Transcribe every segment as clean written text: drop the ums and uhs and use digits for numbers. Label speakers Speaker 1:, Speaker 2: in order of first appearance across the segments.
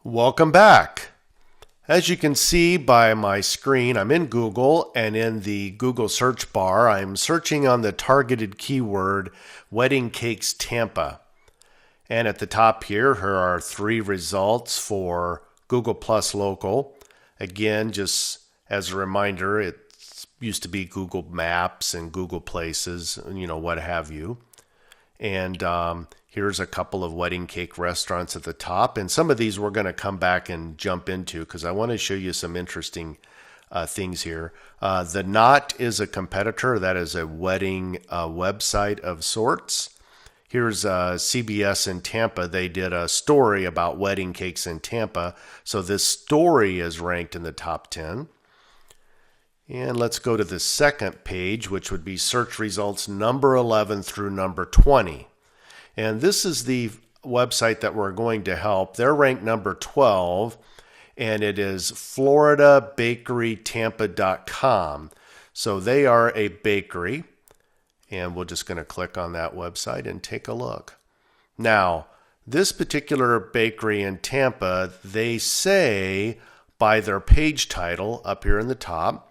Speaker 1: Welcome back. As you can see by my screen, I'm in Google, and in the Google search bar, I'm searching on the targeted keyword wedding cakes Tampa. And at the top here are 3 results for Google Plus Local. Again, just as a reminder, it used to be Google Maps and Google Places, what have you. And here's a couple of wedding cake restaurants at the top. And some of these we're going to come back and jump into because I want to show you some interesting things here. The Knot is a competitor. That is a wedding website of sorts. Here's CBS in Tampa. They did a story about wedding cakes in Tampa. So this story is ranked in the top 10. And let's go to the second page, which would be search results number 11 through number 20. And this is the website that we're going to help. They're ranked number 12, and it is floridabakerytampa.com. So they are a bakery, and we're just going to click on that website and take a look. Now, this particular bakery in Tampa, they say by their page title up here in the top,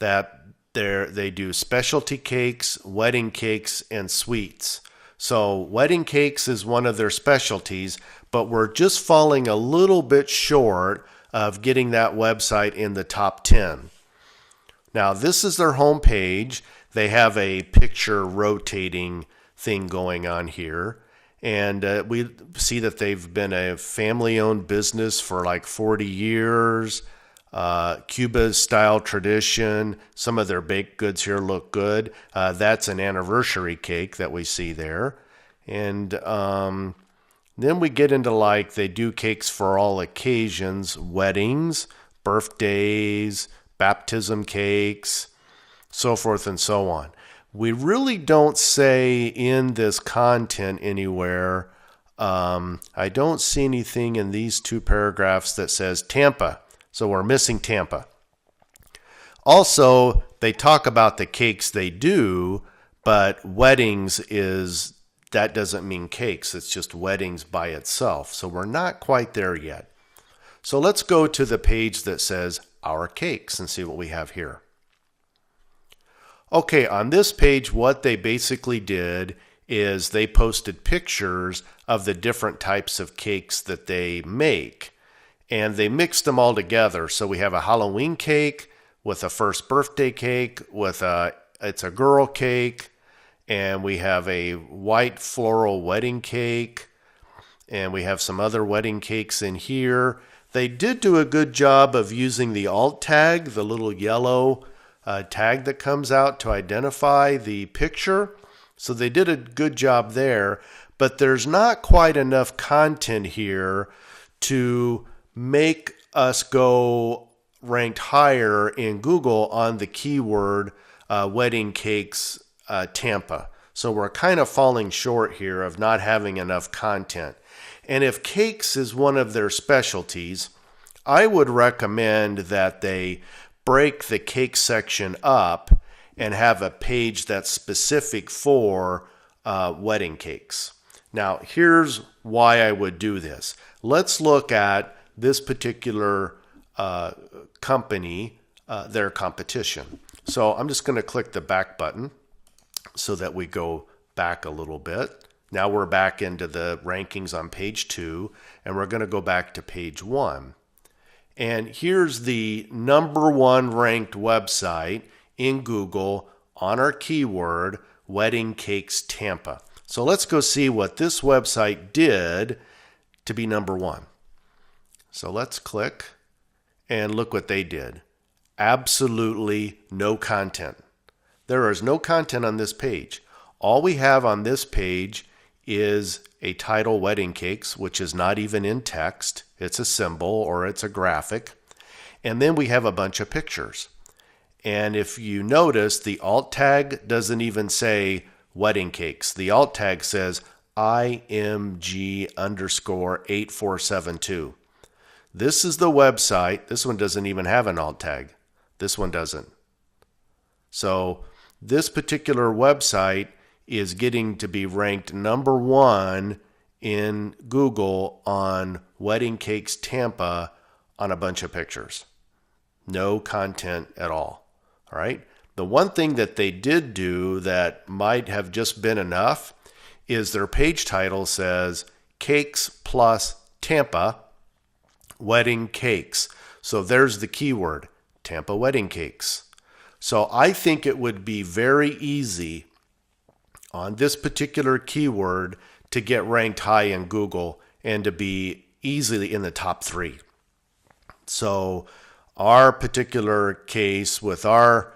Speaker 1: that they do specialty cakes, wedding cakes, and sweets. So wedding cakes is one of their specialties, but we're just falling a little bit short of getting that website in the top 10. Now, this is their homepage. They have a picture rotating thing going on here. And we see that they've been a family-owned business for like 40 years. Cuba style tradition. Some of their baked goods here look good. That's an anniversary cake that we see there. And then we get into they do cakes for all occasions, weddings, birthdays, baptism cakes, so forth and so on. We really don't say in this content anywhere, I don't see anything in these 2 paragraphs that says Tampa. So we're missing Tampa. Also, they talk about the cakes they do, but weddings that doesn't mean cakes. It's just weddings by itself. So we're not quite there yet. So let's go to the page that says Our Cakes and see what we have here. Okay, on this page, what they basically did is they posted pictures of the different types of cakes that they make. And they mixed them all together. So we have a Halloween cake with a first birthday cake with it's a girl cake. And we have a white floral wedding cake. And we have some other wedding cakes in here. They did do a good job of using the alt tag, the little yellow tag that comes out to identify the picture. So they did a good job there. But there's not quite enough content here to make us go ranked higher in Google on the keyword wedding cakes Tampa. So we're kind of falling short here of not having enough content. And if cakes is one of their specialties, I would recommend that they break the cake section up and have a page that's specific for wedding cakes. Now, here's why I would do this. Let's look at this particular company, their competition. So I'm just going to click the back button so that we go back a little bit. Now we're back into the rankings on page 2, and we're going to go back to page 1. And here's the number 1 ranked website in Google on our keyword, Wedding Cakes Tampa. So let's go see what this website did to be number 1. So let's click and look what they did. Absolutely no content. There is no content on this page. All we have on this page is a title, Wedding Cakes, which is not even in text. It's a symbol or it's a graphic. And then we have a bunch of pictures. And if you notice, the alt tag doesn't even say wedding cakes. The alt tag says IMG_8472. This is the website. This one doesn't even have an alt tag. This one doesn't. So this particular website is getting to be ranked number 1 in Google on wedding cakes Tampa on a bunch of pictures. No content at all. All right. The one thing that they did do that might have just been enough is their page title says Cakes plus Tampa Wedding Cakes. So there's the keyword, Tampa Wedding Cakes. So I think it would be very easy on this particular keyword to get ranked high in Google and to be easily in the top 3. So our particular case with our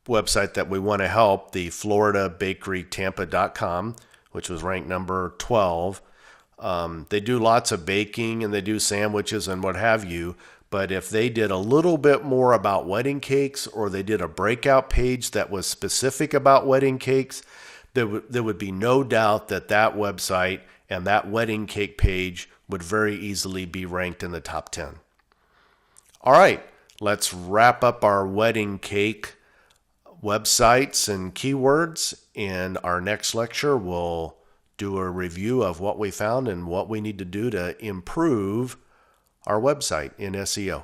Speaker 1: website that we want to help, the FloridaBakeryTampa.com, which was ranked number 12. They do lots of baking and they do sandwiches and what have you. But if they did a little bit more about wedding cakes, or they did a breakout page that was specific about wedding cakes, there would be no doubt that that website and that wedding cake page would very easily be ranked in the top 10. All right, let's wrap up our wedding cake websites and keywords. In our next lecture, we'll do a review of what we found and what we need to do to improve our website in SEO.